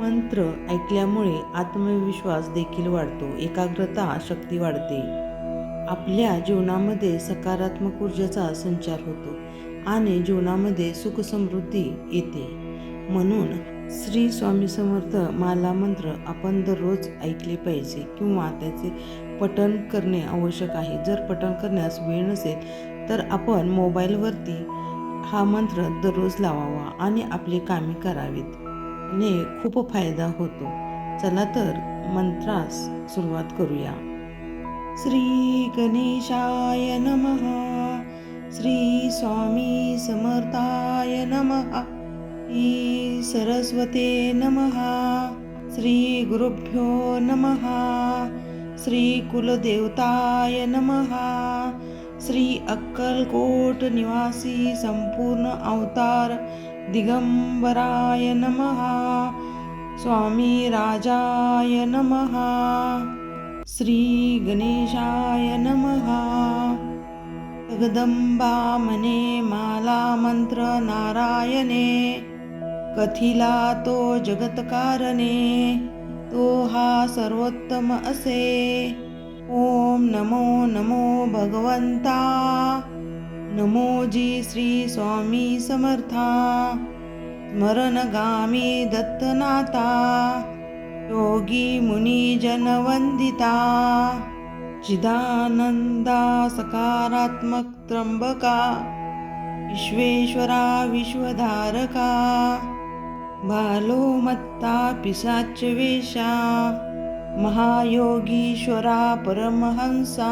मंत्र ऐकल्यामुळे आत्मविश्वास देखील वाढतो, एकाग्रता शक्ती वाढते. आपल्या जीवनामध्ये सकारात्मक ऊर्जेचा संचार होतो आणि जीवनामध्ये सुख समृद्धी येते. म्हणून श्री स्वामी समर्थ माला मंत्र आपण दररोज ऐकले पाहिजे किंवा त्याचे पठण करणे आवश्यक आहे. जर पठण करण्यास वेळ नसेल तर आपण मोबाईलवरती हा मंत्र दररोज लावावा आणि आपली कामे करावीत ने खूप फायदा होतो. चला तर मंत्रास सुरुवात करूया. श्री गणेशाय नमः. श्री स्वामी समर्थाय नमः. श्री सरस्वते नमः. श्री गुरुभ्यो नमः. श्री कुलदेवताय नमः. श्री अक्कलकोट निवासी संपूर्ण अवतार दिगंबराय नमः. स्वामी राजाय नमः. श्री गणेशाय नमः. जगदंबा मने माला मंत्र नारायणे. कथिला तो जगतकारणे, तो हा सर्वोत्तम असे. ओम नमो नमो भगवंता. नमो जी श्री स्वामी समर्था. स्मरणगामी दत्तनाथा. योगी मुनी जनवंदिता. चिदानंदा सकारात्मक त्र्यंबका. विश्वेश्वरा विश्वधारका. बालोमत्ता पिशाच वेशा. महायोगीश्वरा परमहंसा.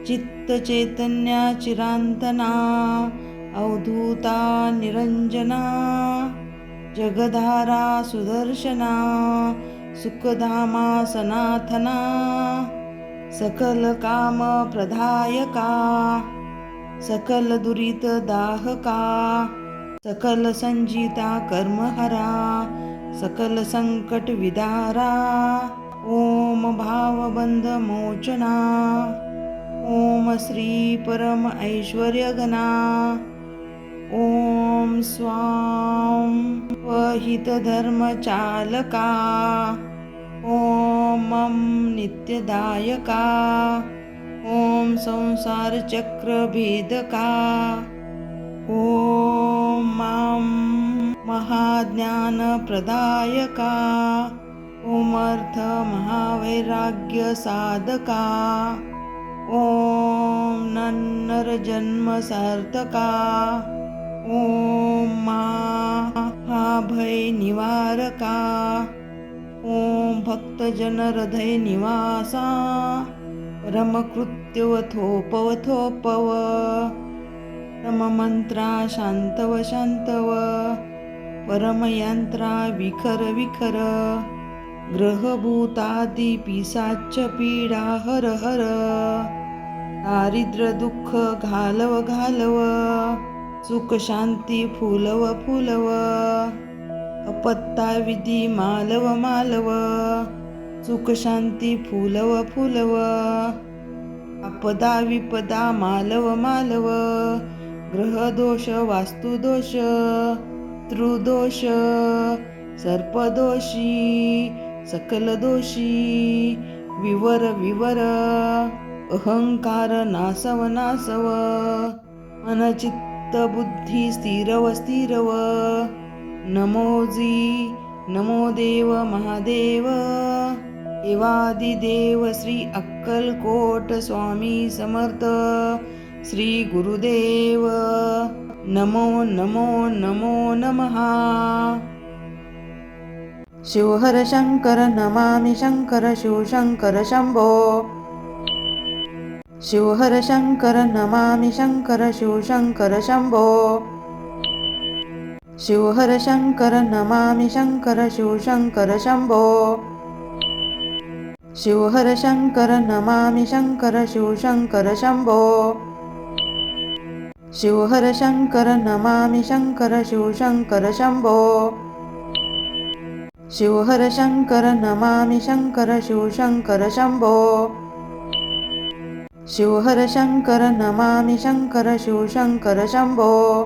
चित्त चैतन्या चिरांतना. अवधूता निरंजना. जगधारा सुदर्शना. सुखधामा सनाथना. सकल काम प्रदायका. सकल दुरित दाहका. सकल संजिता कर्महरा. सकल संकट विदारा. ओम भावबंध मोचना. ओम श्री परम ऐश्वर्यगणा. ओम स्वाम वहित धर्मचालका. ओम मम नित्यदायका. ओम संसार चक्र भेदका. ओम मम महाज्ञान प्रदायका. ओम अर्थ महावैराग्य साधका. ओम नन्नर जन्म सार्थका. ओम महाभय निवारका. ओम भक्तजन हृदय निवासा. परमकृत्यव थोपव थोपव. परममंत्रा शांतव शांतव. परमयंत्रा विखर विखर. ग्रहभूतादि पिशाच पीडा हर हर. दारिद्र्य दुःख घालव घालव. सुख शांती फुलव फुलव. अपत्ता विधी मालव मालव. सुख शांती फुलव फुलव. आपदा विपदा मालव मालव. ग्रहदोष वास्तुदोष. त्रुदोष सर्पदोषी. सकल दोषी विवर विवर. अहंकार नासव नासव. मनचित्त बुद्धी स्थिरव स्थिरव. नमो जी नमो देव महादेव. देवादिदेव श्री अक्कलकोट स्वामी समर्थ श्री गुरुदेव. नमो नमो नमो नमः. शिवहर शंकर नमामि शंकर शिवशंकर शंभो. शिवहर शंकर नमामि शंकर शिवशंकर शंभो. शिवहर शंकर नमामि शंकर शिवशंकर शंभो. शिवहर शंकर नमामि शंकर शिवशंकर शंभो. शिवहर शंकर नमामि शंकर शिवशंकर शंभो. शिवहर शंकर नमामि शंकर शिवशंकर शंभो. शिवहर शंकर नमामि शंकर शिवशंकर शंभो.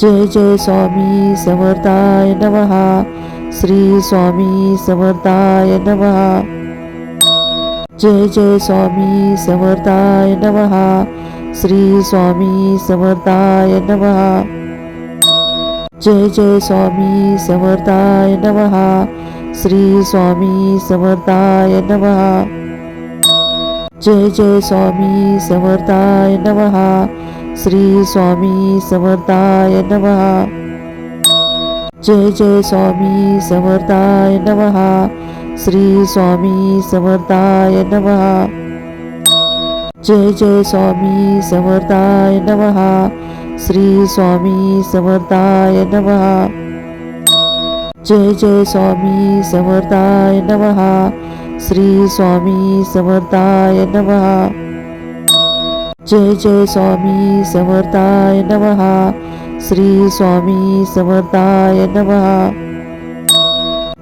जय जय स्वामी समर्थाय नमः. श्री स्वामी समर्थाय नमः. जय जय स्वामी समर्थाय नमः. श्री स्वामी समर्थाय नमः. जय जय स्वामी समर्थाय नमः. श्री स्वामी समर्थाय नमः. जय जय स्वामी समर्थाय नमः. श्री स्वामी समर्थाय नमः. जय जय स्वामी समर्थाय नमः. श्री स्वामी समर्थाय नमः. जय जय स्वामी समर्थाय नमः. श्री स्वामी समर्थाय नमः. जय जय स्वामी समर्थाय नमः. श्री स्वामी समर्थाय नमः. जय जय स्वामी समर्थाय नमः. श्री स्वामी समर्थाय नमः.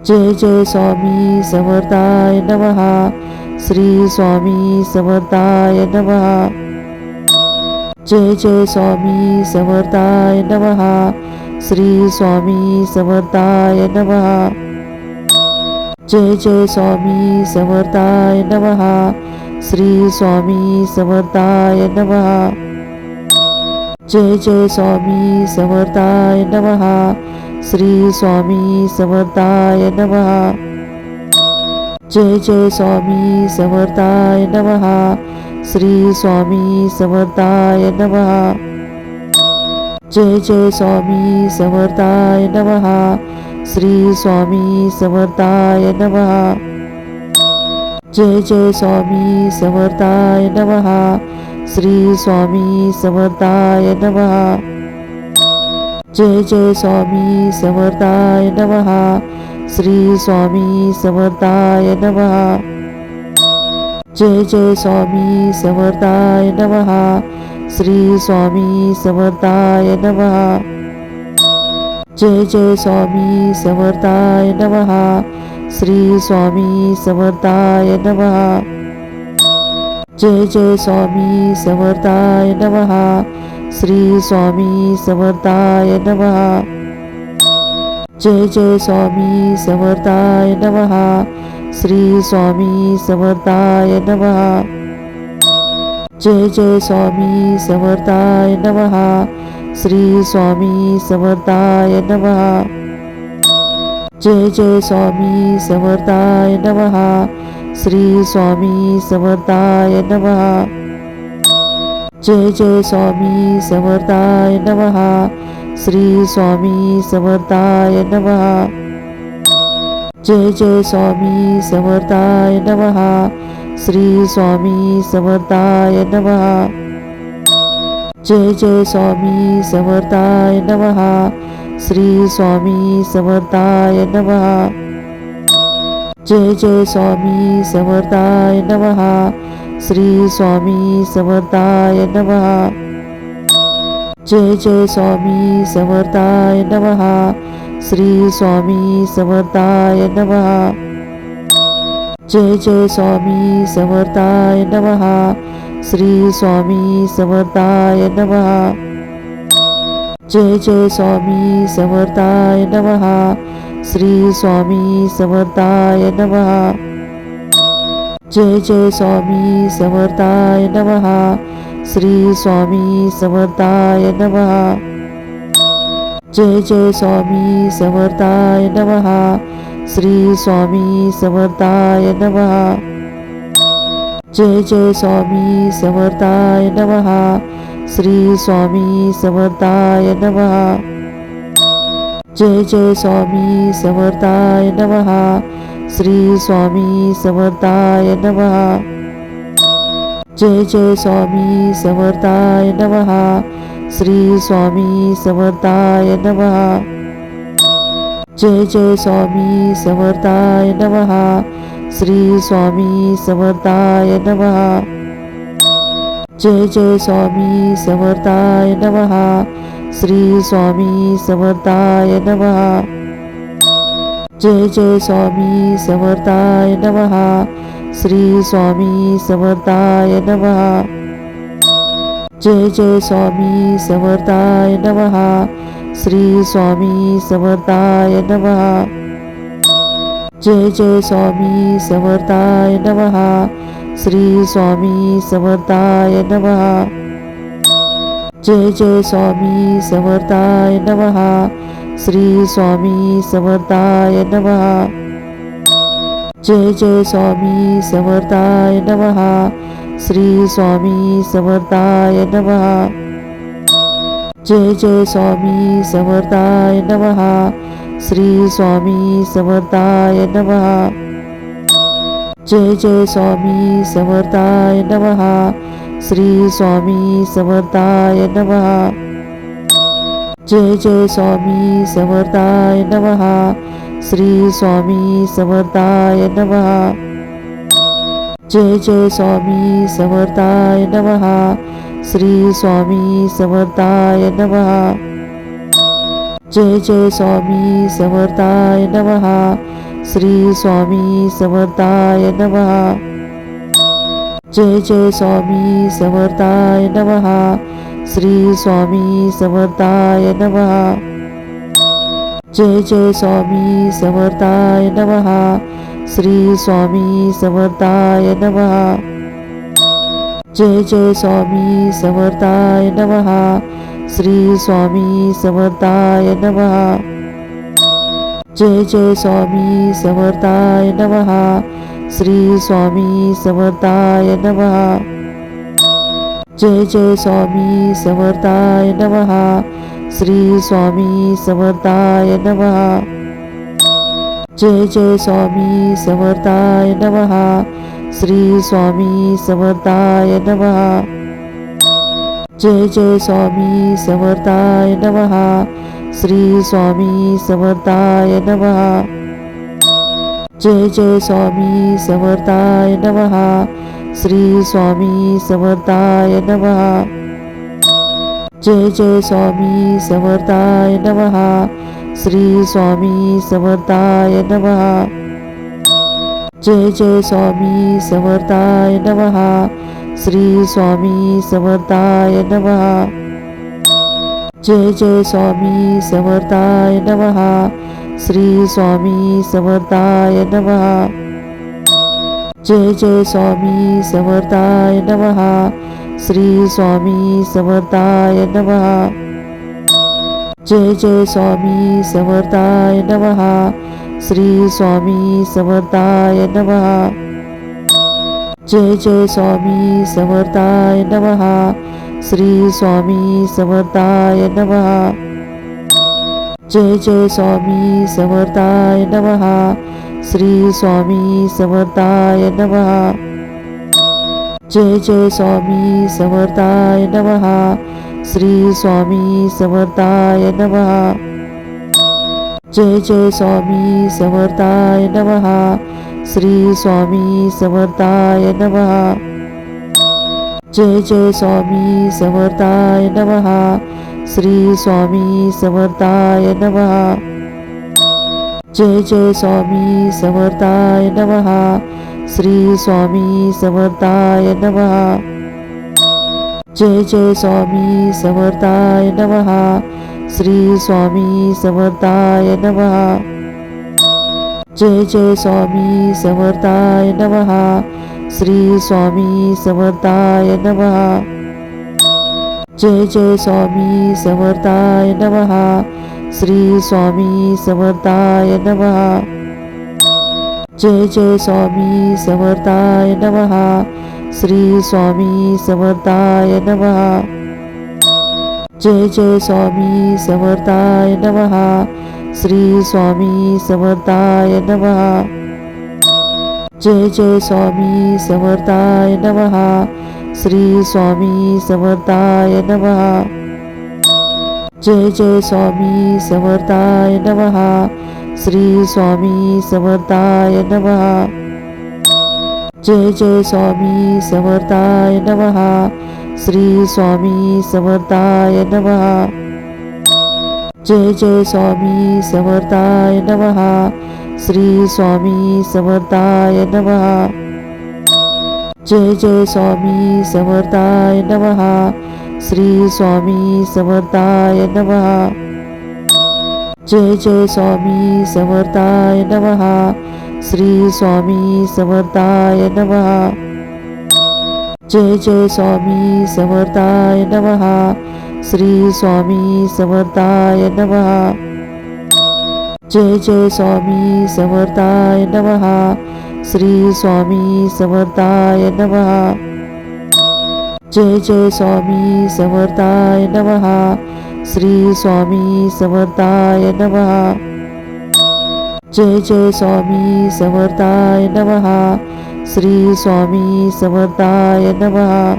जय जय स्वामी समर्थाय नमः. श्री स्वामी समर्थाय नमः. जय जय स्वामी समर्थाय नमः. श्री स्वामी समर्थाय नमः. जय जय स्वामी समर्थाय नमः. श्री स्वामी समर्थाय नमः. जय जय स्वामी समर्थाय नमः. श्री स्वामी समर्थाय नमः. जय जय स्वामी समर्थाय नमः. श्री स्वामी समर्थाय नमः. जय जय स्वामी समर्थाय नमः. श्री स्वामी समर्थाय नमः. जय जय स्वामी समर्थाय नमः. श्री स्वामी समर्थाय नमः. जय जय स्वामी समर्थाय नमः. श्री स्वामी समर्थाय नमः. जय जय स्वामी समर्थाय नमः. श्री स्वामी समर्थाय नमः. जय जय स्वामी समर्थाय नमः. श्री स्वामी समर्थाय नमः. जय जय स्वामी समर्थाय नमः. श्री स्वामी समर्थाय नमः. जय जय स्वामी समर्थाय नमः. श्री स्वामी समर्थाय नमः. जय जय स्वामी समर्थाय नमः. श्री स्वामी समर्थाय नमः. जय जय स्वामी समर्थाय नमः. श्री स्वामी समर्थाय नमः. जय जय स्वामी समर्थाय नमः. श्री स्वामी समर्थाय नमः. जय जय स्वामी समर्थाय नमः. श्री स्वामी समर्थाय नमः. जय जय स्वामी समर्थाय नमः. श्री स्वामी समर्थाय नमः. जय जय स्वामी समर्थाय नमः. श्री स्वामी समर्थाय नमः. जय जय स्वामी समर्थाय नमः. श्री स्वामी समर्थाय नमः. जय जय स्वामी समर्थाय नमः. श्री स्वामी समर्थाय नमः. जय जय स्वामी समर्थाय नमः. श्री स्वामी समर्थाय नमः. जय जय स्वामी समर्थाय नमः. श्री स्वामी समर्थाय नमः. जय जय स्वामी समर्थाय नमः. श्री स्वामी समर्थाय नमः. जय जय स्वामी समर्थाय नमः. श्री स्वामी समर्थाय नमः. जय जय स्वामी समर्थाय नमः. श्री स्वामी समर्थाय नमः. जय जय स्वामी समर्थाय नमः. श्री स्वामी समर्थाय नमः. जय जय स्वामी समर्थाय नमः. श्री स्वामी समर्थाय नमः. जय जय स्वामी समर्थाय नमः. श्री स्वामी समर्थाय नमः. जय जय स्वामी समर्थाय नमः. श्री स्वामी समर्थाय नमः. जय जय स्वामी समर्थाय नमः. श्री स्वामी समर्थाय नमः. जय जय स्वामी समर्थाय नमः. श्री स्वामी समर्थाय नमः. जय जय स्वामी समर्थाय नमः. श्री स्वामी समर्थाय नमः. जय जय स्वामी समर्थाय नमः. श्री स्वामी समर्थाय नमः. जय जय स्वामी समर्थाय नमः. श्री स्वामी समर्थाय नमः. जय जय स्वामी समर्थाय नमः. श्री स्वामी समर्थाय नमः. जय जय स्वामी समर्थाय नमः. श्री स्वामी समर्थाय नमः. जय जय स्वामी समर्थाय नमः. श्री स्वामी समर्थाय नमः. जय जय स्वामी समर्थाय नमः. श्री स्वामी समर्थाय नमः. जय जय स्वामी समर्थाय नमः. श्री स्वामी समर्थाय नमः. जय जय स्वामी समर्थाय नमः. श्री स्वामी समर्थाय नमः. जय जय स्वामी समर्थाय नमः. श्री स्वामी समर्थाय नमः. जय जय स्वामी समर्थाय नमः. श्री स्वामी समर्थाय नमः. जय जय स्वामी समर्थाय नमः. श्री स्वामी समर्थाय नमः. जय जय स्वामी समर्थाय नमः. श्री स्वामी समर्थाय नमः. जय जय स्वामी समर्थाय नमः. श्री स्वामी समर्थाय नमः. जय जय स्वामी समर्थाय नमः. श्री स्वामी समर्थाय नमः. जय जय स्वामी समर्थाय नमः. श्री स्वामी समर्थाय नमः. जय जय स्वामी समर्थाय नमः. श्री स्वामी समर्थाय नमः. जय जय स्वामी समर्थाय नमः. श्री स्वामी समर्थाय नमः. जय जय स्वामी समर्थाय नमः. श्री स्वामी समर्थाय नमः. जय जय स्वामी समर्थाय नमः. श्री स्वामी समर्थाय नमः. जय जय स्वामी समर्थाय नमः. श्री स्वामी समर्थाय नमः. जय जय स्वामी समर्थाय नमः. श्री स्वामी समर्थाय नमः. जय जय स्वामी समर्थाय नमः. श्री स्वामी समर्थाय नमः. जय जय स्वामी समर्थाय नमः. श्री स्वामी समर्थाय नमः. जय जय स्वामी समर्थाय नमः. श्री स्वामी समर्थाय नमः. जय जय स्वामी समर्थाय नमः. श्री स्वामी समर्थाय नमः. जय जय स्वामी समर्थाय नमः. श्री स्वामी समर्थाय नमः. जय जय स्वामी समर्थाय नमः. श्री स्वामी समर्थाय नमः. जय जय स्वामी समर्थाय नमः. श्री स्वामी समर्थाय नमः. जय जय स्वामी समर्थाय नमः. श्री स्वामी समर्थाय नमः. जय जय स्वामी समर्थाय नमः. श्री स्वामी समर्थाय नमः. जय जय स्वामी समर्थाय नमः. श्री स्वामी समर्थाय नमः. जय जय स्वामी समर्थाय नमः. श्री स्वामी समर्थाय नमः. जय जय स्वामी समर्थाय नमः. श्री स्वामी समर्थाय नमः. जय जय स्वामी समर्थाय नमः. श्री स्वामी समर्थाय नमः. जय जय स्वामी समर्थाय नमः. श्री स्वामी समर्थाय नमः. जय जय स्वामी समर्थाय नमः. श्री स्वामी समर्थाय नमः. जय जय स्वामी समर्थाय नमः. श्री स्वामी समर्थाय नमः. जय जय स्वामी समर्थाय नमः. श्री स्वामी समर्थाय नमः. जय जय स्वामी समर्थाय नमः. श्री स्वामी समर्थाय नमः. जय जय स्वामी समर्थाय नमः. श्री स्वामी समर्थाय नमः.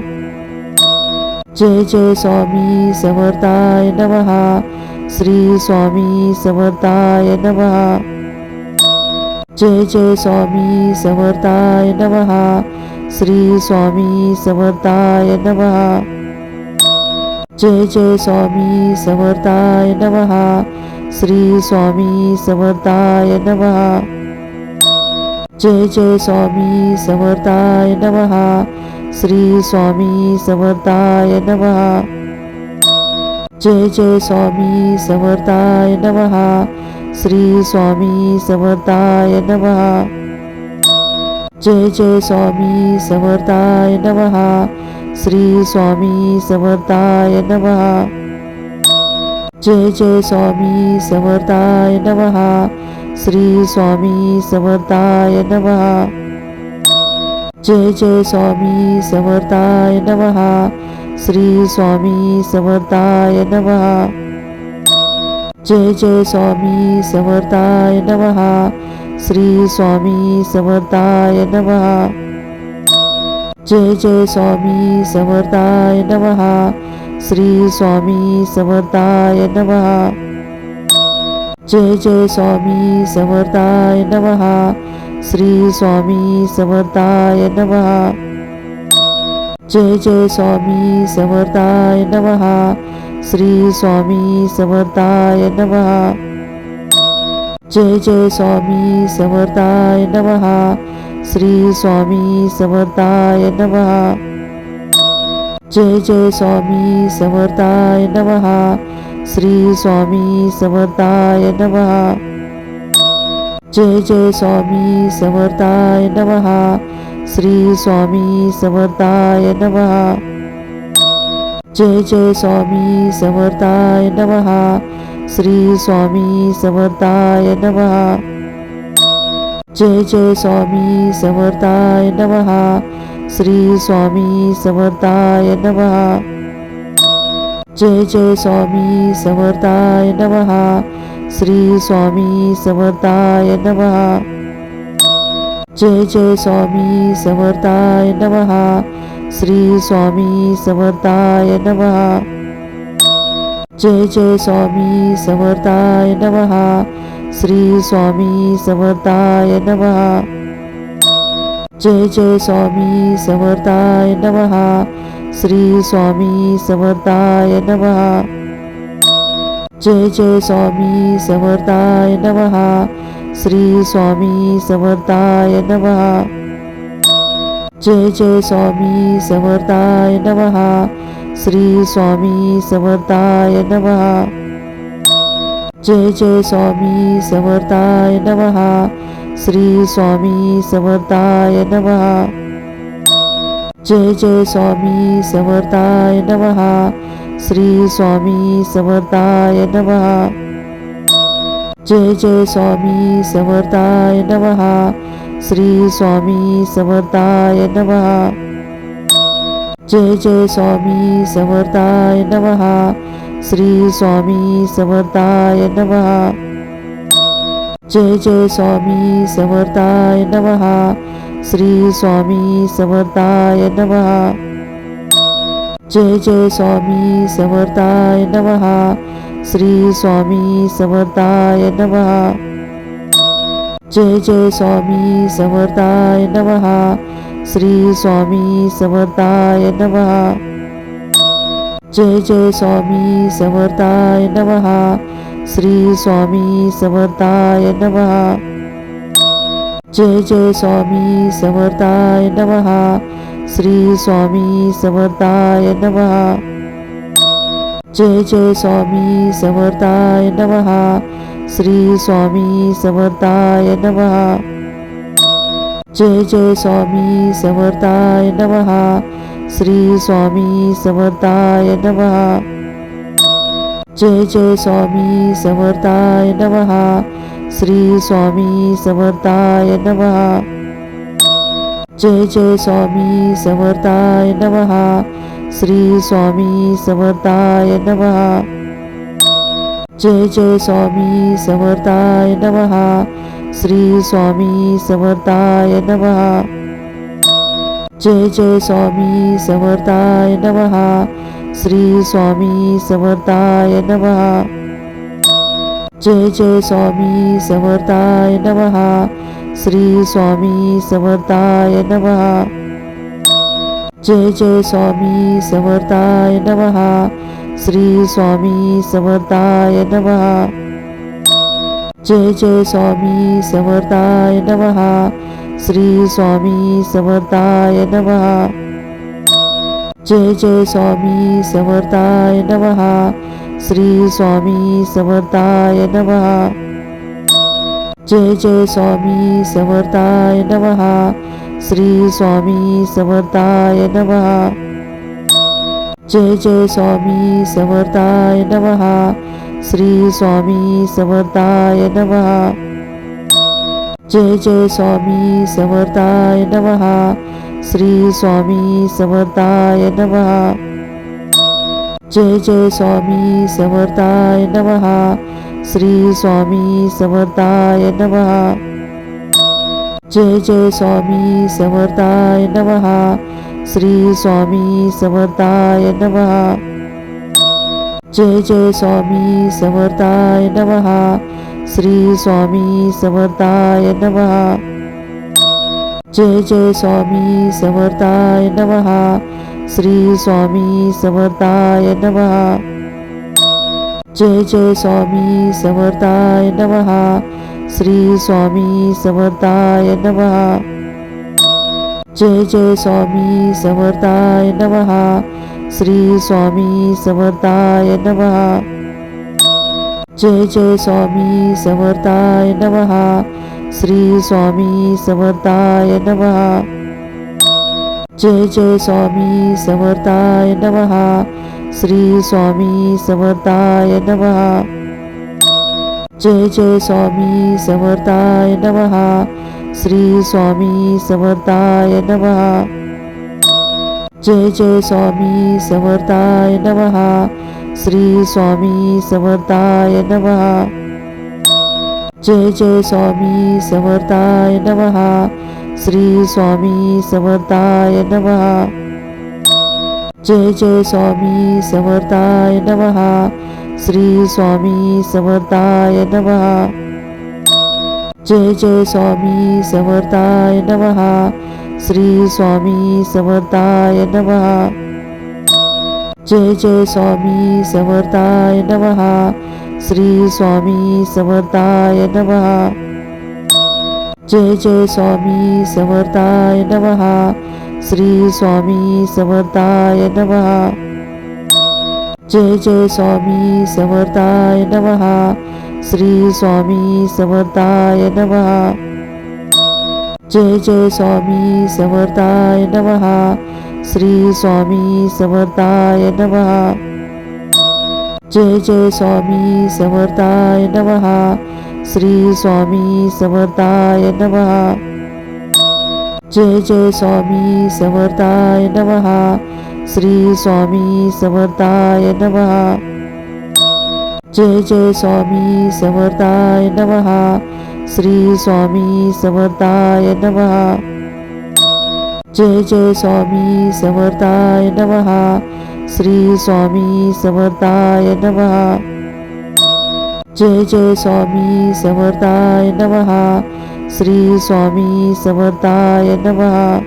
जय जय स्वामी समर्थाय नमः. श्री स्वामी समर्थाय नमः. जय जय स्वामी समर्थाय नमः. श्री स्वामी समर्थाय नमः. जय जय स्वामी समर्थाय नमः. श्री स्वामी समर्थाय नमः. जय जय स्वामी समर्थाय नमः. श्री स्वामी समर्थाय नमः. जय जय स्वामी समर्थाय नमः. श्री स्वामी समर्थाय नमः. जय जय स्वामी समर्थाय नमः. श्री स्वामी समर्थाय नमः. जय जय स्वामी समर्थाय नमः. श्री स्वामी समर्थाय नमः. जय जय स्वामी समर्थाय नमः. श्री स्वामी समर्थाय नमः. जय जय स्वामी समर्थाय नमः. श्री स्वामी समर्थाय नमः. जय जय स्वामी समर्थाय नमः. श्री स्वामी समर्थाय नमः. जय जय स्वामी समर्थाय नमः. श्री स्वामी समर्थाय नमः. जय जय स्वामी समर्थाय नमः. श्री स्वामी समर्थाय नमः. जय जय स्वामी समर्थाय नमः. श्री स्वामी समर्थाय नमः. जय जय स्वामी समर्थाय नमः. श्री स्वामी समर्थाय नमः. जय जय स्वामी समर्थाय नमः. श्री स्वामी समर्थाय नमः. जय जय स्वामी समर्थाय नमः. श्री स्वामी समर्थाय नमः. जय जय स्वामी समर्थाय नमः. श्री स्वामी समर्थाय नमः. जय जय स्वामी समर्थाय नमः. श्री स्वामी समर्थाय नमः. जय जय स्वामी समर्थाय नमः. श्री स्वामी समर्थाय नमः. जय जय स्वामी समर्थाय नमः. श्री स्वामी समर्थाय नमः. जय जय स्वामी समर्थाय नमः. श्री स्वामी समर्थाय नमः. जय जय स्वामी समर्थाय नमः. श्री स्वामी समर्थाय नमः. जय जय स्वामी समर्थाय नमः. श्री स्वामी समर्थाय नमः. जय जय स्वामी समर्थाय नमः. श्री स्वामी समर्थाय नमः. जय जय स्वामी समर्थाय नमः. श्री स्वामी समर्थाय नमः. जय जय स्वामी समर्थाय नमः. श्री स्वामी समर्थाय नमः. जय जय स्वामी समर्थाय नमः. श्री स्वामी समर्थाय नमः. जय जय स्वामी समर्थाय नमः. श्री स्वामी समर्थाय नमः. जय जय स्वामी समर्थाय नमः. श्री स्वामी समर्थाय नमः. जय जय स्वामी समर्थाय नमः. श्री स्वामी समर्थाय नमः. जय जय स्वामी समर्थाय नमः. श्री स्वामी समर्थाय नमः. जय जय स्वामी समर्थाय नमः. श्री स्वामी समर्थाय नमः. जय जय स्वामी समर्थाय नमः. श्री स्वामी समर्थाय नमः. जय जय स्वामी समर्थाय नमः. श्री स्वामी समर्थाय नमः. जय जय स्वामी समर्थाय नमः. श्री स्वामी समर्थाय नमः. जय जय स्वामी समर्थाय नमः. श्री स्वामी समर्थाय नमः. जय जय स्वामी समर्थाय नमः. श्री स्वामी समर्थाय नमः. जय जय स्वामी समर्थाय नमः. श्री स्वामी समर्थाय नमः. जय जय स्वामी समर्थाय नमः. श्री स्वामी समर्थाय नमः. जय जय स्वामी समर्थाय नमः. श्री स्वामी समर्थाय नमः. जय जय स्वामी समर्थाय नमः. श्री स्वामी समर्थाय नमः. जय जय स्वामी समर्थाय नमः. श्री स्वामी समर्थाय नमः. जय जय स्वामी समर्थाय नमः. श्री स्वामी समर्थाय नमः. जय जय स्वामी समर्थाय नमः. श्री स्वामी समर्थाय नमः. जय जय स्वामी समर्थाय नमः. श्री स्वामी समर्थाय नमः. जय जय स्वामी समर्थाय नमः. श्री स्वामी समर्थाय नमः. जय जय स्वामी समर्थाय नमः. श्री स्वामी समर्थाय नमः. जय जय स्वामी समर्थाय नमः. श्री स्वामी समर्थाय नमः. जय जय स्वामी समर्थाय नमः. श्री स्वामी समर्थाय नमः. जय जय स्वामी समर्थाय नमः. श्री स्वामी समर्थाय नमः. जय जय स्वामी समर्थाय नमः. श्री स्वामी समर्थाय नमः. जय जय स्वामी समर्थाय नमः. श्री स्वामी समर्थाय नमः. जय जय स्वामी समर्थाय नमः. श्री स्वामी समर्थाय नमः. जय जय स्वामी समर्थाय नमः. श्री स्वामी समर्थाय नमः. जय जय स्वामी समर्थाय नमः. श्री स्वामी समर्थाय नमः. जय जय स्वामी समर्थाय नमः. श्री स्वामी समर्थाय नमः. जय जय स्वामी समर्थाय नमः. श्री स्वामी समर्थाय नमः. जय जय स्वामी समर्थाय नमः. श्री स्वामी समर्थाय नमः. जय जय स्वामी समर्थाय नमः. श्री स्वामी समर्थाय नमः. जय जय स्वामी समर्थाय नमः. श्री स्वामी समर्थाय नमः. जय जय स्वामी समर्थाय नमः. श्री स्वामी समर्थाय नमः. जय जय स्वामी समर्थाय नमः. श्री स्वामी समर्थाय नमः. जय जय स्वामी समर्थाय नमः. श्री स्वामी समर्थाय नमः. जय जय स्वामी समर्थाय नमः. श्री स्वामी समर्थाय नमः. जय जय स्वामी समर्थाय नमः. श्री स्वामी समर्थाय नमः. जय जय स्वामी समर्थाय नमः. श्री स्वामी समर्थाय नमः. जय जय स्वामी समर्थाय नमः. श्री स्वामी समर्थाय नमः.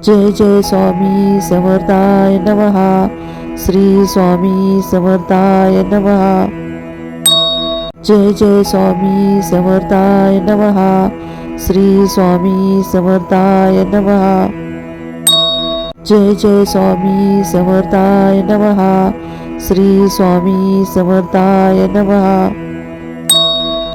जय जय स्वामी समर्थाय नमः. श्री स्वामी समर्थाय नमः. जय जय स्वामी समर्थाय नमः. श्री स्वामी समर्थाय नमः. जय जय स्वामी समर्थाय नमः. श्री स्वामी समर्थाय नमः.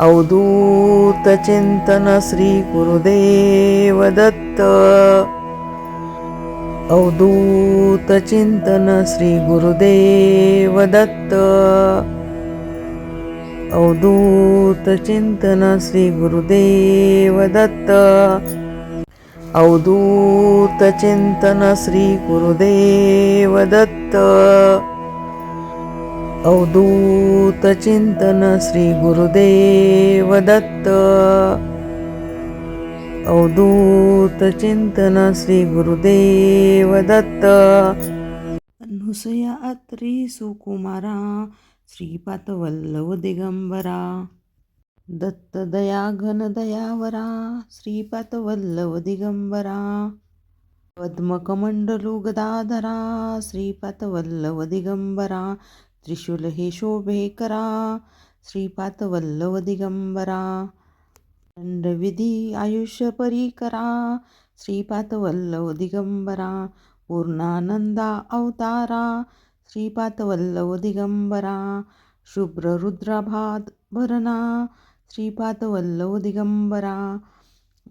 अवधूत चिंतन श्री गुरुदेव दत्त. अवधूत चिंतन श्री गुरुदेव दत्त. अवधूत चिंतन श्री गुरुदेव दत्त. अवधूत चिंतन श्री गुरुदेव दत्त. अवधूत चिंतन श्री गुरुदेव दत्त. अवधूत चिंतन श्री गुरुदेव दत्त. अनुसया अत्री सुकुमारा श्रीपाद वल्लभ दिगंबरा. दत्त दया घन दयावरा श्रीपाद वल्लभ दिगंबरा. पद्मकमंडलू गदाधरा श्रीपाद वल्लभ दिगंबरा. त्रिशूल हे शोभे करा श्रीपाद वल्लभ दिगंबरा. दंडविधी आयुष्य परीकरा श्रीपाद वल्लभ दिगंबरा. पूर्णानंदा अवतारा श्रीपाद वल्लभ दिगंबरा. शुभ्र रुद्राभात भरणा श्रीपाद वल्लभ दिगंबरा.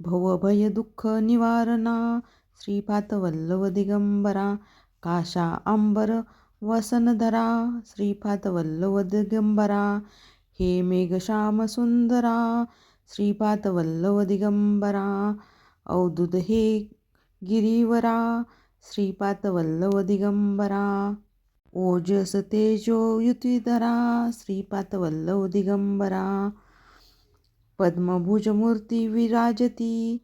भवभय दुःख निवारणा श्रीपाद वल्लभ दिगंबरा. काशा अंबर वसनधरा श्रीपाद वल्लभ दिगंबरा. हे मेघश्याम सुंदरा श्रीपाद वल्लभ दिगंबरा. अवधूत हे गिरीवरा श्रीपाद वल्लभ दिगंबरा. ओजस तेजो युतिधरा श्रीपाद वल्लभ दिगंबरा. पद्मभुज मूर्ती विराजती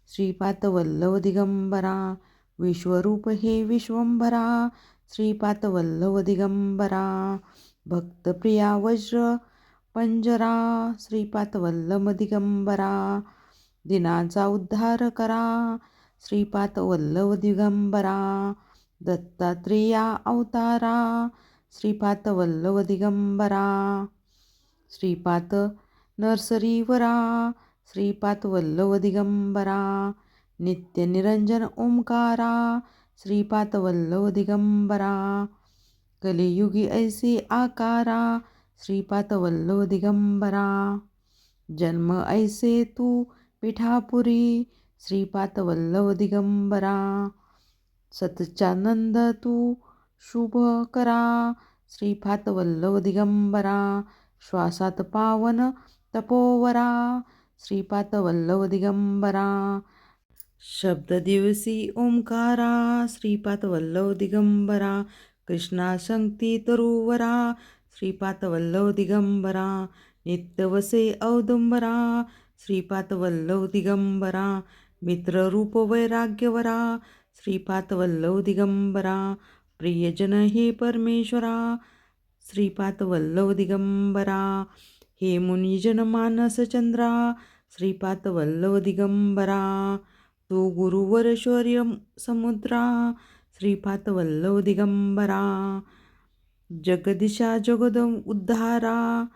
श्रीपाद वल्लभ दिगंबरा. विश्वरूप हे विश्वंभरा श्रीपाद वल्लभ दिगंबरा. भक्तप्रिया वज्र पंजरा श्रीपाद वल्लभ दिगंबरा. दिनाचा उद्धार करा श्रीपाद वल्लभ दिगंबरा. दत्तात्रेया अवतारा श्रीपाद वल्लभ दिगंबरा. श्रीपाद नरसरीवरा श्रीपाद वल्लभ दिगंबरा. नित्य निरंजन ओंकारा श्रीपाद वल्लभ दिगंबरा. कलियुगी ऐसे आकारा श्रीपाद वल्लभ दिगंबरा. जन्म ऐसे तू पिठापुरी श्रीपाद वल्लभ दिगंबरा. सतचानंद तू शुभ करा श्रीपाद वल्लभ दिगंबरा. श्वासात पावन तपोवरा श्रीपाद वल्लभ दिगंबरा. शब्द दिवसी ओंकारा श्रीपाद वल्लभ दिगंबरा. कृष्णा शक्ती तरुवरा श्रीपाद वल्लभ दिगंबरा. नित्य वसे औदुंबरा श्रीपाद वल्लभ दिगंबरा. मित्ररूप वैराग्यवरा श्रीपाद वल्लभ दिगंबरा. प्रियजन हे परमेश्वरा श्रीपाद वल्लभ दिगंबरा. हे मुनिजन मानस चंद्रा श्रीपाद वल्लभ दिगंबरा. तू गुरुवर शौर्य समुद्रा श्रीपाद वल्लभ दिगंबरा. जगदिशा जगद उद्धारा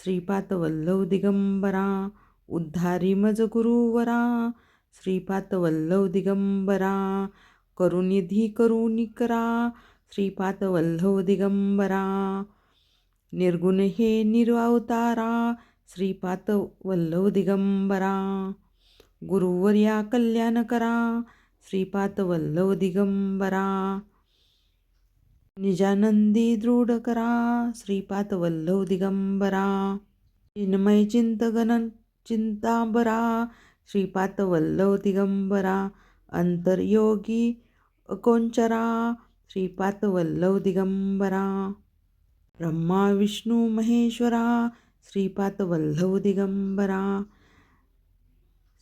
श्रीपाद वल्लभ दिगंबरा. उद्धारी मज गुरुवरा श्रीपाद वल्लभ दिगंबरा. करुनिधी करुणिकरा श्रीपाद वल्लभ दिगंबरा. निर्गुण हे निरवतारा श्रीपाद वल्लभ दिगंबरा. गुरुवर्या कल्याण करा श्रीपाद वल्लभ दिगंबरा. निजानंदी दृढ करा श्रीपाद वल्लभ दिगंबरा. चिन्मय चिंतगण चिंतांबरा श्रीपाद वल्लभ दिगंबरा. अंतर्योगी अकोंचरा श्रीपाद वल्लभ दिगंबरा. ब्रह्मा विष्णू महेश्वरा श्रीपाद वल्लभ दिगंबरा.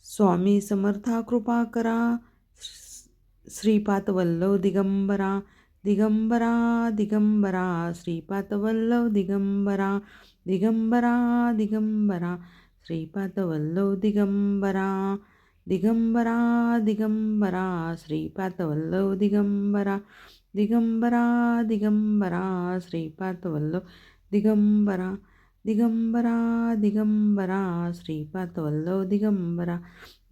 स्वामी समर्था कृपा करा श्रीपाद वल्लभ दिगंबरा. दिगंबरा दिगंबरा श्रीपाद वल्लभ दिगंबरा. दिगंबरा दिगंबरा श्रीपाद वल्लभ दिगंबरा. दिगंबरा दिगंबरा श्रीपाद वल्लभ दिगंबरा. दिगंबरा दिगंबरा श्रीपाद वल्लभ दिगंबरा. दिगंबरा दिगंबरा श्रीपाद वल्लभ दिगंबरा.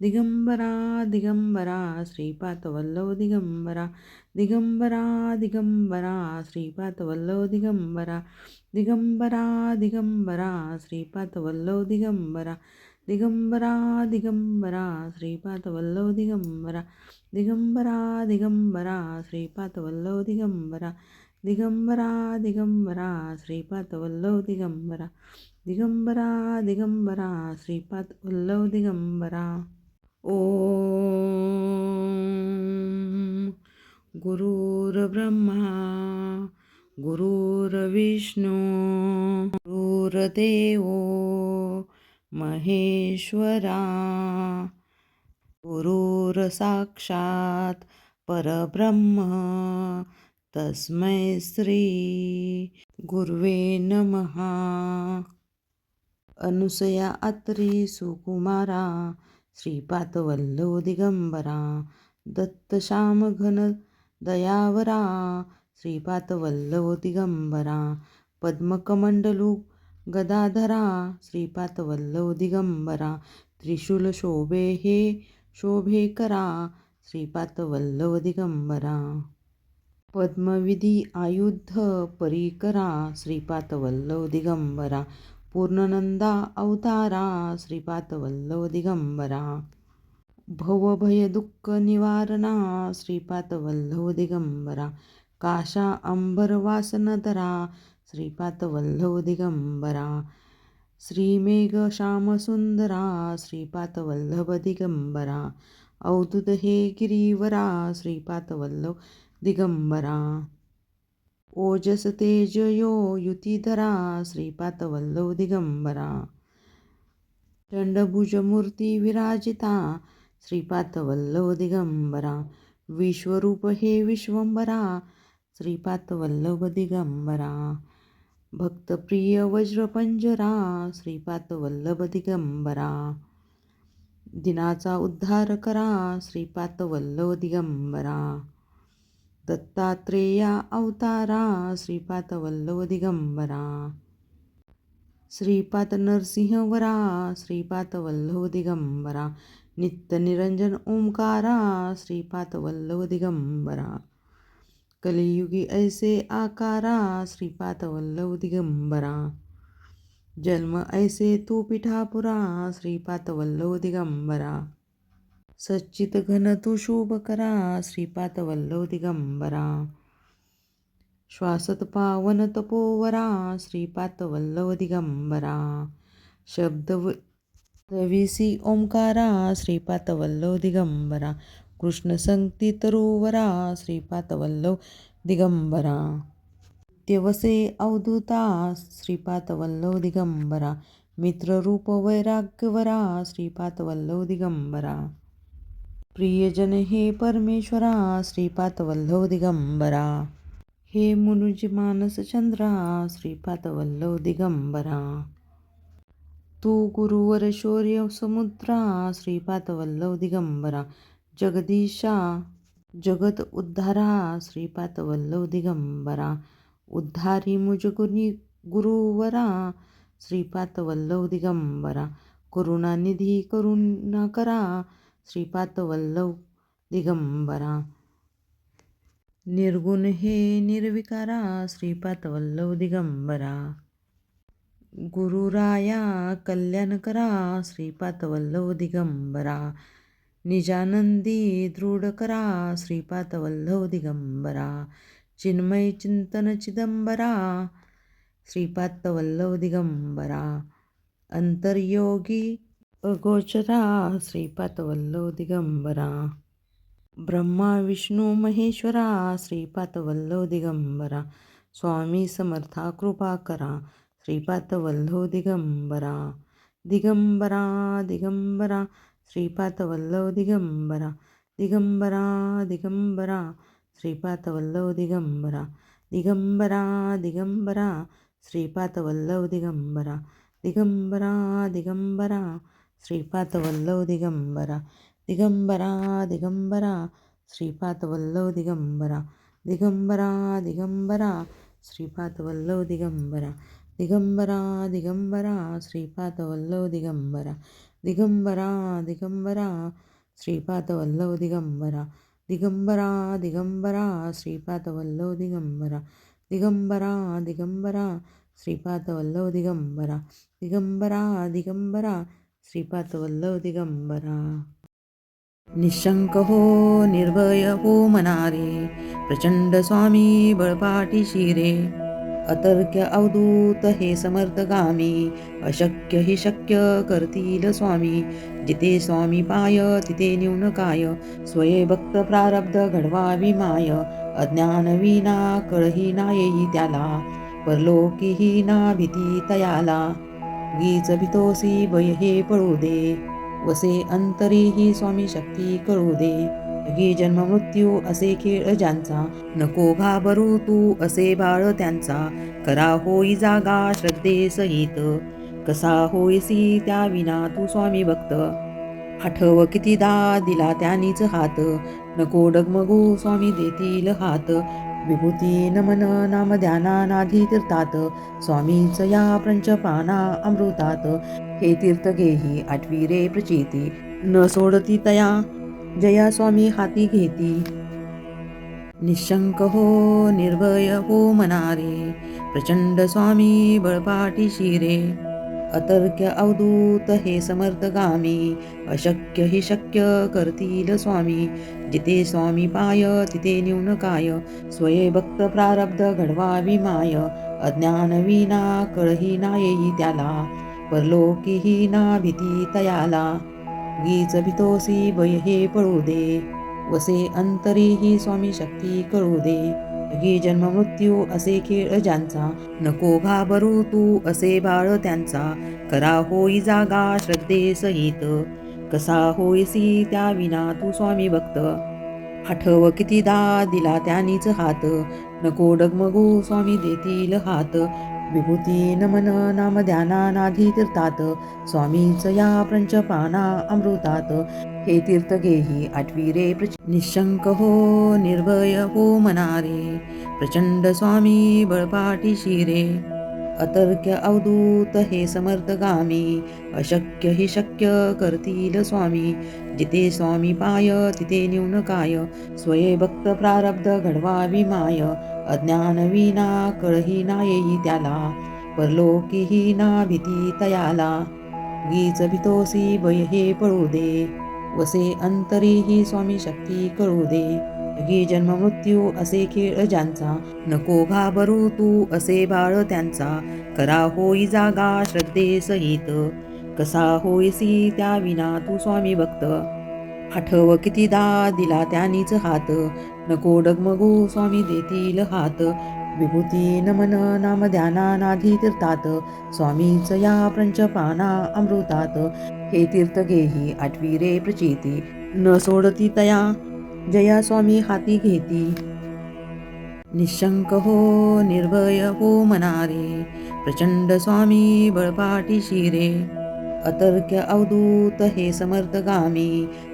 दिगंबरा दिगंबरा श्रीपाद वल्लभ दिगंबरा. दिगंबरा दिगंबरा श्रीपादवल्लभ दिगंबरा दिगंबरा दिगंबरा श्रीपादवल्लभ दिगंबरा दिगंबरा दिगंबरा श्रीपादवल्लभ दिगंबरा दिगंबरा दिगंबरा श्रीपादवल्लभ दिगंबरा दिगंबरा दिगंबरा श्रीपादवल्लभ दिगंबरा दिगंबरा दिगंबरा श्रीपादवल्लभ दिगंबरा. ओम गुरुर्ब्रह्मा गुरुर्विष्णू गुरुर्देव महेश्वरा गुरुर्साक्षात परब्रह्म तस्मै श्री गुरुवे नमः. अनुसया अत्री सुकुमारा श्रीपादवल्लभ दिगंबरा दत्तश्याम घन दयावरा श्रीपादवल्लभ दिगंबरा पद्मकमंडलू गदाधरा श्रीपादवल्लभ दिगंबरा त्रिशूल शोभे हे शोभेकरा श्रीपादवल्लभ दिगंबरा पद्मविधी आयुध परीकरा श्रीपादवल्लभ दिगंबरा पूर्णनंदा अवतारा श्रीपादवल्लभ दिगंबरा भवभय दुःख निवारणा श्रीपादवल्लभ दिगंबरा काशा अंबर वासनधरा श्रीपादवल्लभ दिगंबरा श्रीमेघ श्यामसुंदरा श्रीपादवल्लभ दिगंबरा अवधूत हे गिरीवरा श्रीपादवल्लभ दिगंबरा ओजस तेज यो युतिधरा श्रीपादवल्लभ दिगंबरा चंडभुज मूर्ती विराजिता श्रीपादवल्लभ दिगंबरा विश्वरूप हे विश्वंभरा श्रीपादवल्लभ दिगंबरा भक्तप्रिय वज्रपंजरा श्रीपादवल्लभ दिगंबरा दिनाचा उद्धार करा श्रीपादवल्लभ दिगंबरा दत्तात्रेया अवतारा श्रीपादवल्लभ दिगंबरा श्रीपाद नरसिंहवरा श्रीपादवल्लभ दिगंबरा नित्य निरंजन ओंकारा श्रीपादवल्लभ दिगंबरा कलियुगी ऐसे आकारा श्रीपादवल्लभ दिगंबरा जन्म ऐसे तू पिठापुरा श्रीपादवल्लभ दिगंबरा सच्चित घन तू शुभ करा श्रीपादवल्लभ दिगंबरा श्वासत पावन तपोवरा श्रीपादवल्लभ दिगंबरा शब्दविसी ओंकारा श्रीपादवल्लभ दिगंबरा कृष्ण संगती तरुवरा श्रीपादवल्लभ दिगंबरा नित्यवसे अवधूता श्रीपादवल्लभ दिगंबरा मित्ररूप वैराग्यवरा श्रीपादवल्लभ दिगंबरा प्रियजन हे परमेश्वरा श्रीपादवल्लभ दिगंबरा हे मुनुज मानस चंद्रा श्रीपादवल्लभ दिगंबरा तू गुरुवर शौर्य समुद्रा श्रीपादवल्लभ दिगंबरा जगदीशा जगत उद्धारा श्रीपादवल्लभ दिगंबरा उद्धारी मुझ गुरुवरा श्रीपादवल्लभ दिगंबरा करुणानिधी करुणा करा श्रीपादवल्लभ दिगंबरा निर्गुण हे निर्विकारा श्रीपादवल्लभ दिगंबरा गुरुराया कल्याण करा श्रीपादवल्लभ दिगंबरा निजानंदी दृढ करा श्रीपादवल्लभ दिगंबरा चिन्मय चिंतन चिदंबरा श्रीपादवल्लभ दिगंबरा अंतर्योगी अगोचरा श्रीपादवल्लभ दिगंबरा ब्रह्मा विष्णू महेश्वरा श्रीपादवल्लभ दिगंबरा स्वामी समर्था कृपा करा श्रीपादवल्लभ दिगंबरा दिगंबरा दिगंबरा श्रीपादवल्लभ दिगंबरा दिगंबरा दिगंबरा श्रीपादवल्लभ दिगंबरा दिगंबरा दिगंबरा श्रीपादवल्लभ दिगंबरा दिगंबरा दिगंबरा श्रीपादवल्लभ दिगंबरा दिगंबरा दिगंबरा श्रीपादवल्लभ दिगंबरा दिगंबरा दिगंबरा श्रीपादवल्लभ दिगंबरा दिगंबरा दिगंबरा श्रीपादवल्लभ दिगंबरा दिगंबरा दिगंबरा श्रीपादवल्लभ दिगंबरा दिगंबरा दिगंबरा श्रीपादवल्लभ दिगंबरा दिगंबरा दिगंबरा श्रीपादवल्लभ दिगंबरा दिगंबरा दिगंबरा श्रीपादवल्लभ दिगंबरा निशंक हो निर्भय हो मनारे प्रचंड स्वामी बळपाटी शिरे अतर्क्य अवधूत हे समर्थगामी अशक्य हि शक्य करतील स्वामी जिथे स्वामी पाय तिथे न्यून काय स्वये भक्त प्रारब्ध घडवावी माय अज्ञान विना कळही ना येई त्याला परलोकीही ना भीती तयाला गीच भितोसी भय हे पळू दे वसे अंतरीही स्वामी शक्ती कळू दे जगी जन्म मृत्यू असे खेळ ज्यांचा नको घाबरू तू असे बाळ त्यांचा करा होई जागा श्रद्धे सहित कसा होईसी त्या विना तू स्वामी भक्त आठव कितीदा दिला त्यानीच हात नको डगमगू स्वामी देतील हात विभूती नमन नाम ध्याना नाधी तीर्थात स्वामीच या पंचपाना अमृतात हे तीर्थ घेही आठवी रे प्रचिती न सोडती तया जया स्वामी हाती घेती निशंक हो निर्भय हो मनारे प्रचंड स्वामी बळपाटी शिरे अतर्क्य अवधूत हे समर्थगामी अशक्य हि शक्य करतील स्वामी जिथे स्वामी पाय तिथे न्यून काय स्वये भक्त प्रारब्ध घडवावी माय अज्ञान विना कळही ना येई त्याला परलोकीही ना भीती तयाला गीच भितोसी भय हे पळू दे वसे अंतरीही स्वामी शक्ती कळू दे जगी जन्म मृत्यू असे खेळ ज्यांचा नको घाबरू तू असे बाळ त्यांचा करा होई जागा श्रद्धे सहित कसा होईसी त्या विना तू स्वामी भक्त आठव कितीदा दिला त्यानीच हात नको डगमगू स्वामी देतील हात विभूती नमन नाम ध्याना नाधी तीर्थात स्वामीच या पंचपाना अमृतात हे तीर्थ घेही आठवी रे निशंक हो निर्भय हो मनारे प्रचंड स्वामी बळपाटी शिरे अतर्क्य अवधूत हे समर्थगामी अशक्य हि शक्य करतील स्वामी जिथे स्वामी पाय तिथे न्यून काय स्वये भक्त प्रारब्ध घडवावी माय अज्ञान विना कळही ना येई त्याला परलोकीही ना भीती तयाला गीच भितोसी भय हे पळू दे वसे अंतरीही स्वामी शक्ती कळू दे जगी जन्म मृत्यू असे खेळ ज्यांचा नको घाबरू तू असे बाळ त्यांचा करा होई जागा श्रद्धे सहित कसा होईसी त्या विना तू स्वामी भक्त आठव कितीदा दिला त्यानीच हात नको डगमगू स्वामी देतील हात विभूती नमन नाम ध्याना नाधी तीर्थात स्वामीच या पंचपाना अमृतात हे तीर्थ घेही आठवी रे प्रचिती न सोडती तया जया स्वामी हाती घेती निशंक हो निर्भय हो मनारे प्रचंड स्वामी बळपाटी शिरे अतर्क्य अवधूत हे समर्थगामी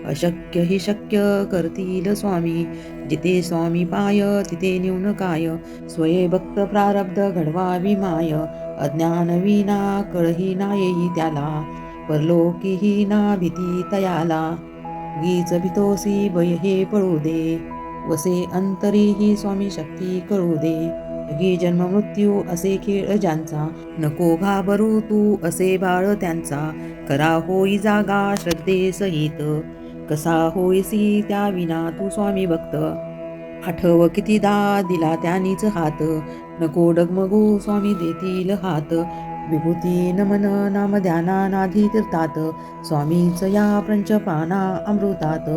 अशक्य हि शक्य करतील स्वामी जिथे स्वामी पाय तिथे न्यून काय स्वये भक्त प्रारब्ध घडवावी माय अज्ञान विना कळही ना येई त्याला परलोकीही ना भीती तयाला गीच भितोसी भय हे पळू दे वसे अंतरीही स्वामी शक्ती कळू दे जगी जन्म मृत्यू असे खेळ ज्यांचा नको घाबरू तू असे बाळ त्यांचा करा होई जागा श्रद्धे सहित कसा होईसी त्या विना तू स्वामी भक्त आठव कितीदा दिला त्यानीच हात नको डगमगू स्वामी देतील हात विभूती नमन नाम ध्याना नाधी तीर्थात स्वामीच या पंचपाना अमृतात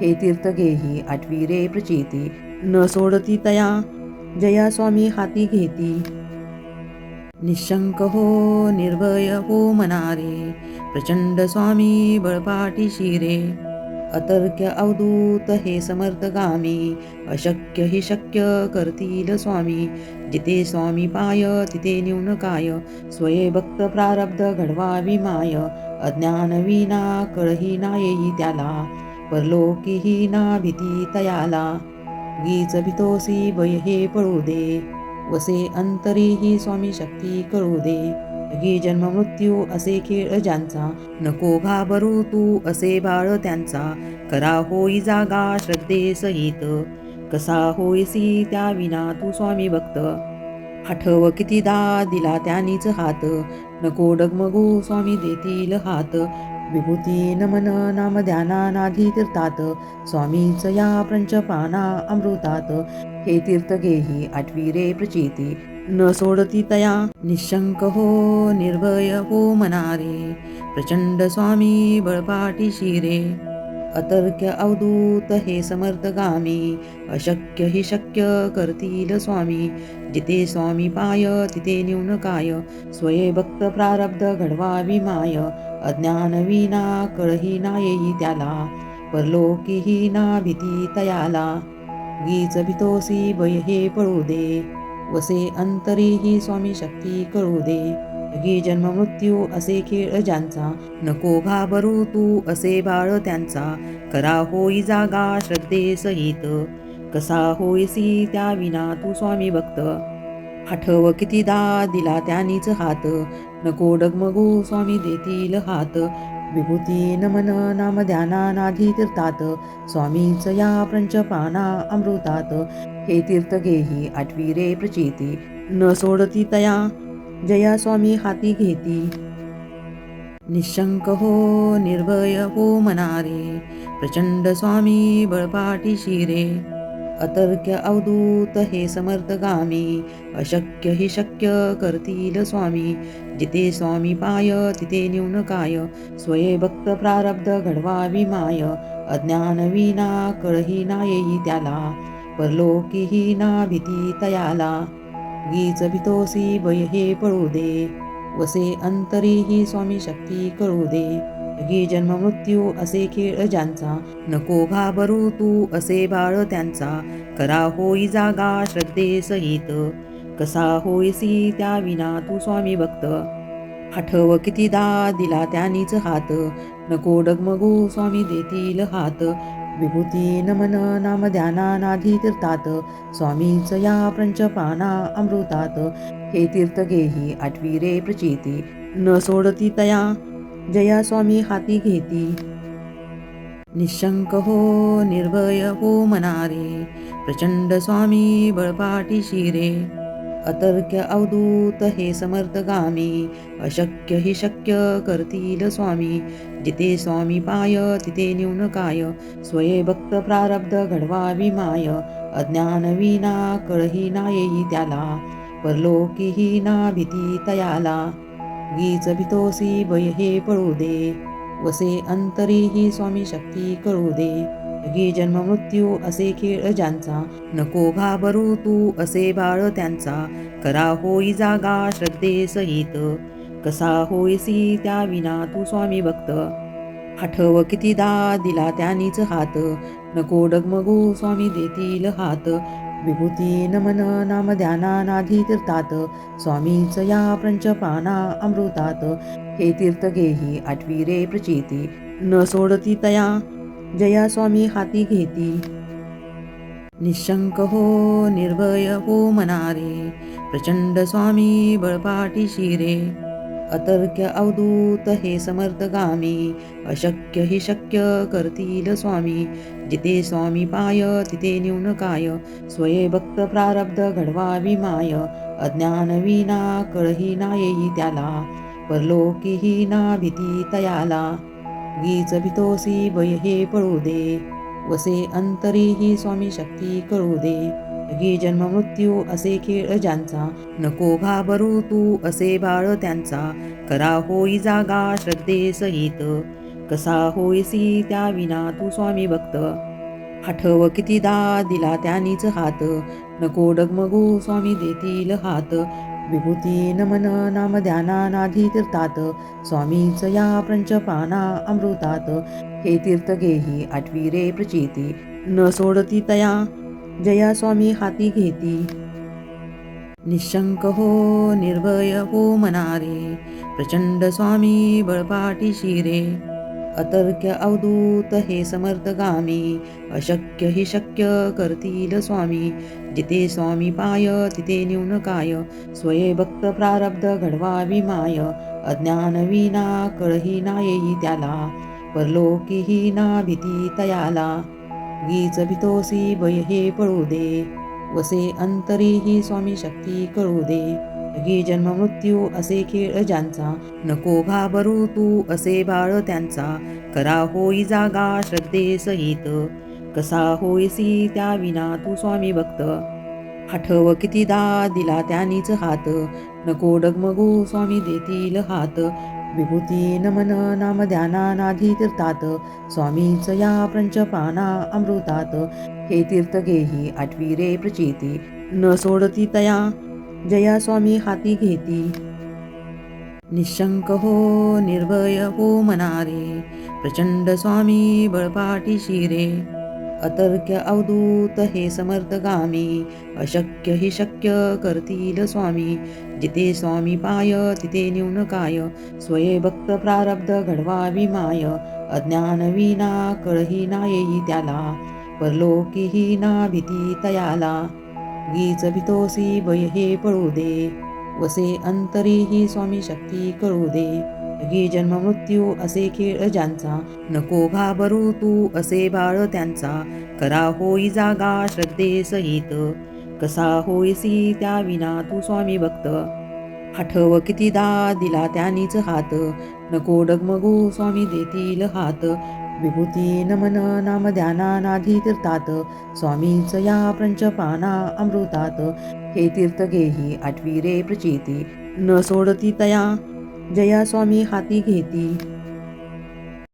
हे तीर्थ घेही आठवी रे प्रचिती न सोडती तया जया स्वामी हाती घेती निशंक हो निर्भय हो मनारे प्रचंड स्वामी बळपाटी शिरे अतर्क्य अवधूत हे समर्थगामी अशक्य हि शक्य करतील स्वामी जिथे स्वामी पाय तिथे न्यून काय स्वये भक्त प्रारब्ध घडवावी माय अज्ञान विना कळही ना येई त्याला परलोकीही ना भीती तयाला गीच भितोसी भय हे पळू दे वसे अंतरीही स्वामी शक्ती कळू दे जगी जन्म मृत्यू असे खेळ ज्यांचा, नको घाबरू तू असे बाळ त्यांचा. करा होई जागा श्रद्धे सहित, कसा होईसी त्या विना तू स्वामी भक्त. आठव कितीदा दिला त्यांनीच हात, नको डगमगू स्वामी देतील हात. विभूती नमन नाम ध्याना नाधी तीर्थात, स्वामीच या पंचपाना अमृतात. हे तीर्थ घेही आठवी रे प्रचिती, न सोडती तया निशंक हो निर्भय हो मनारे. प्रचंड स्वामी बळपाटी शिरे, अतर्क्य अवधूत हे समर्थगामी. अशक्य हि शक्य करतील स्वामी, जिथे स्वामी पाय तिथे न्यून काय. स्वये भक्त प्रारब्ध घडवावी माय, अज्ञान विना कळही ना येई त्याला. परलोकीही ना भीती तयाला, गीच भितोसी भय हे पळू दे. वसे अंतरीही स्वामी शक्ती कळू दे. जगी जन्म मृत्यू असे खेळ ज्यांचा, नको घाबरू तू असे बाळ त्यांचा. करा होई जागा श्रद्धे सहित, कसा होईसी त्या विना तू स्वामी भक्त. आठव कितीदा दिला त्यांनीच हात, नको डगमगू स्वामी देतील हात. विभूती नमन नाम ध्याना नाधी तीर्थात, स्वामीच या पंचपाना अमृतात. हे तीर्थ घेही आठवी रे प्रचिती, न सोडती तया जया स्वामी हाती घेती. निशंक हो निर्भय हो मनारे, प्रचंड स्वामी बळपाटी शिरे. अतर्क्य अवधूत हे समर्थगामी, अशक्य हि शक्य करतील स्वामी. जिथे स्वामी पाय तिथे न्यून काय. स्वये भक्त प्रारब्ध घडवावी माय, अज्ञान विना कळही ना येई त्याला. परलोकीही ना भीती तयाला, गीच भितोसी भय हे पळू दे. वसे अंतरीही स्वामी शक्ती कळू दे. जगी जन्म मृत्यू असे खेळ ज्यांचा, नको घाबरू तू असे बाळ त्यांचा. करा होई जागा श्रद्धे सहित, कसा होईसी त्या विना तू स्वामी भक्त. आठव कितीदा दिला त्यांनीच हात, नको डगमगू स्वामी देतील हात. विभूती नमन नाम ध्याना नाधी तीर्थात, स्वामीच या पंचपाना अमृतात. हे तीर्थ घेही आठवी रे प्रचिती, न सोडती तया जया स्वामी हाती घेती. निशंक हो निर्भय हो मनारे, प्रचंड स्वामी बळपाटी शिरे. अतर्क्य अवधूत हे समर्थगामी, अशक्य हि शक्य करतील स्वामी. जिथे स्वामी पाय तिथे न्यून काय. स्वये भक्त प्रारब्ध घडवावी माय, अज्ञान विना कळही ना येई त्याला. परलोकीही ना भीती तयाला, गीच भितोसी भय हे पळू दे. वसे अंतरीही स्वामी शक्ती कळू दे. जगी जन्म मृत्यू असे खेळ ज्यांचा, नको घाबरू तू असे बाळ त्यांचा. करा होई जागा श्रद्धे सहित, कसा होईसी त्या विना तू स्वामी भक्त. आठव कितीदा दिला त्यांनीच हात, नको डगमगू स्वामी देतील हात. विभूती नमन नाम ध्याना नाधी तीर्थात, स्वामीच या पंचपाना अमृतात. हे तीर्थ घेही आठवी रे प्रचिती, न सोडती तया जया स्वामी हाती घेती. निशंक हो निर्भय हो मनारे, प्रचंड स्वामी बळपाटी शिरे. अतर्क्य अवधूत हे समर्थगामी, अशक्य हि शक्य करतील स्वामी. जिथे स्वामी पाय तिथे न्यून काय. स्वये भक्त प्रारब्ध घडवावी माय, अज्ञान विना कळही ना येई त्याला. परलोकीही ना भीती तयाला, गीच भितोसी भय हे पळू दे. वसे अंतरीही स्वामी शक्ती कळू दे. जगी जन्म मृत्यू असे खेळ ज्यांचा, नको घाबरू तू असे बाळ त्यांचा. करा होई जागा श्रद्धे सहित, कसा होईसी त्या विना तू स्वामी भक्त. आठव कितीदा दिला त्यांनीच हात, नको डगमगू स्वामी देतील हात. विभूती नमन नाम ध्याना नाधी तीर्थात, स्वामीच या पंचपाना अमृतात. हे तीर्थ घेही आठवी रे प्रचिती, न सोडती तया जया स्वामी हाती घेती. निशंक हो निर्भय हो मनारे, प्रचंड स्वामी बळपाटी शिरे. अतर्क्य अवधूत हे समर्थगामी अशक्य हि शक्य करतील स्वामी जिथे स्वामी पाय तिथे न्यून काय स्वये भक्त प्रारब्ध घडवावी माय अज्ञान विना कळही ना येई त्याला परलोकीही ना भीती तयाला गीच भितोसी भय हे पळू दे वसे अंतरीही स्वामी शक्ती कळू दे जगी जन्म मृत्यू असे खेळ ज्यांचा नको घाबरू तू असे बाळ त्यांचा करा होई जागा श्रद्धेसहित कसा होईसी त्या विना तू स्वामी भक्त आठव कितीदा दिला त्यानीच हात नको डगमगू स्वामी देतील हात विभूती नमन नाम ध्याना नाधी तीर्थात स्वामीच या पंचपाना अमृतात हे तीर्थ घेही आठवी रे प्रचिती न सोडती तया जया स्वामी हाती घेती निशंक हो निर्भय हो मनारे प्रचंड स्वामी बळपाटी शिरे अतर्क्य अवधूत हे समर्थगामी अशक्य हि शक्य करतील स्वामी जिथे स्वामी पाय तिथे न्यून काय स्वये भक्त प्रारब्ध घडवावी माय अज्ञान विना कळही ना येई त्याला परलोकीही ना भीती तयाला गीच भितोसी भय हे पळू दे वसे अंतरीही स्वामी शक्ती कळू दे जगी जन्म मृत्यू असे खेळ ज्यांचा नको घाबरू तू असे बाळ त्यांचा करा होई जागा श्रद्धेसहित कसा होईसी त्या विना तू स्वामी भक्त आठव कितीदा दिला त्यानीच हात नको डगमगू स्वामी देतील हात विभूती नमन नाम ध्याना नाधी तीर्थात स्वामीच या पंचपाना अमृतात हे तीर्थ घेही आठवी रे प्रचिती न सोडती तया जया स्वामी हाती घेती